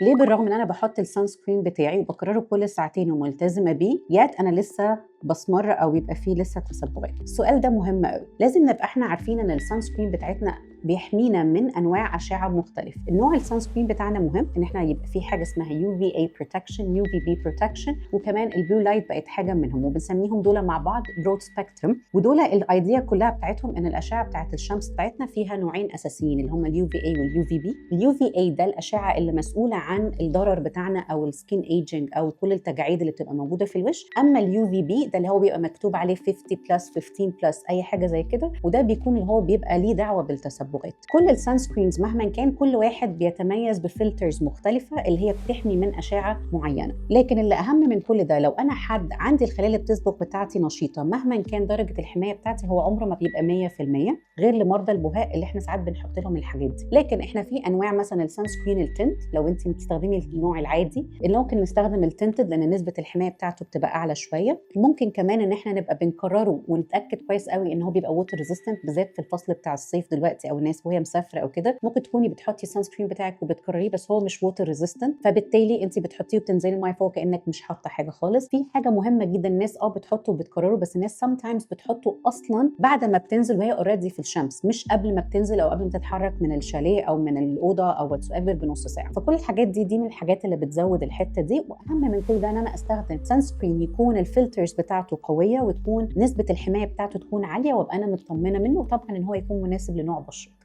ليه بالرغم ان انا بحط السان سكرين بتاعي وبكرره كل ساعتين وملتزمه بيه، يات انا لسه بسمر او يبقى فيه لسه تسبغات؟ السؤال ده مهم قوي. لازم نبقى احنا عارفين ان السان سكرين بتاعتنا بيحمينا من انواع اشعه مختلفه. النوع السان سكرين بتاعنا مهم ان احنا يبقى فيه حاجه اسمها UVA بروتكشن، UVB بروتكشن، وكمان البلو لايت بقت حاجه منهم، وبنسميهم دول مع بعض برود سبيكترم. ودول الايديا كلها بتاعتهم ان الاشعه بتاعت الشمس بتاعتنا فيها نوعين اساسيين اللي هم الUVA والUVB. الUVA ده الاشعه اللي مسؤوله عن الضرر بتاعنا او السكين ايجنج او كل التجاعيد اللي بتبقى موجوده في الوش. اما الUVB ده اللي هو بيبقى مكتوب عليه 50 بلس 15 بلس اي حاجه زي كده، وده بيكون اللي هو بيبقى ليه دعوه بالتسبغات. كل السان سكرينز مهما كان كل واحد بيتميز بفلترز مختلفه اللي هي بتحمي من اشعه معينه. لكن اللي اهم من كل ده، لو انا حد عندي الخلايا اللي بتصبغ بتاعتي نشيطه مهما كان درجه الحمايه بتاعتي، هو عمره ما بيبقى 100%، غير لمرضى البهاء اللي احنا ساعات بنحط لهم الحاجات دي. لكن احنا في انواع مثلا السان سكرين التنت، لو انت بتستخدمي النوع العادي اللي ممكن نستخدم التنتد لان نسبه الحمايه بتاعته بتبقى اعلى شويه. ممكن كمان ان احنا نبقى بنكرره ونتاكد كويس قوي ان هو بيبقى ووتر ريزيستنت، بالذات في الفصل بتاع الصيف دلوقتي او الناس وهي مسافره او كده ممكن تكوني بتحطي السان سكرين بتاعك وبتكرريه بس هو مش ووتر ريزيستنت، فبالتالي انت بتحطيه وبتنزلي الميه فوق كانك مش حاطه حاجه خالص. في حاجه مهمه جدا، الناس بتحطه وبتكرره، بس الناس سام تايمز بتحطه اصلا بعد ما بتنزل وهي اوريدي في الشمس، مش قبل ما بتنزل او قبل ما تتحرك من الشاليه او من الاوضه او واتس ايفر بنص ساعه. فكل الحاجات دي من الحاجات اللي بتزود الحته دي. واهم من كل ده ان انا استخدم سان سكرين يكون الفلترز بتاعته قويه وتكون نسبه الحمايه بتاعته تكون عاليه، وابقى انا مطمنه منه، وطبعا ان هو يكون مناسب لنوع بشرتي.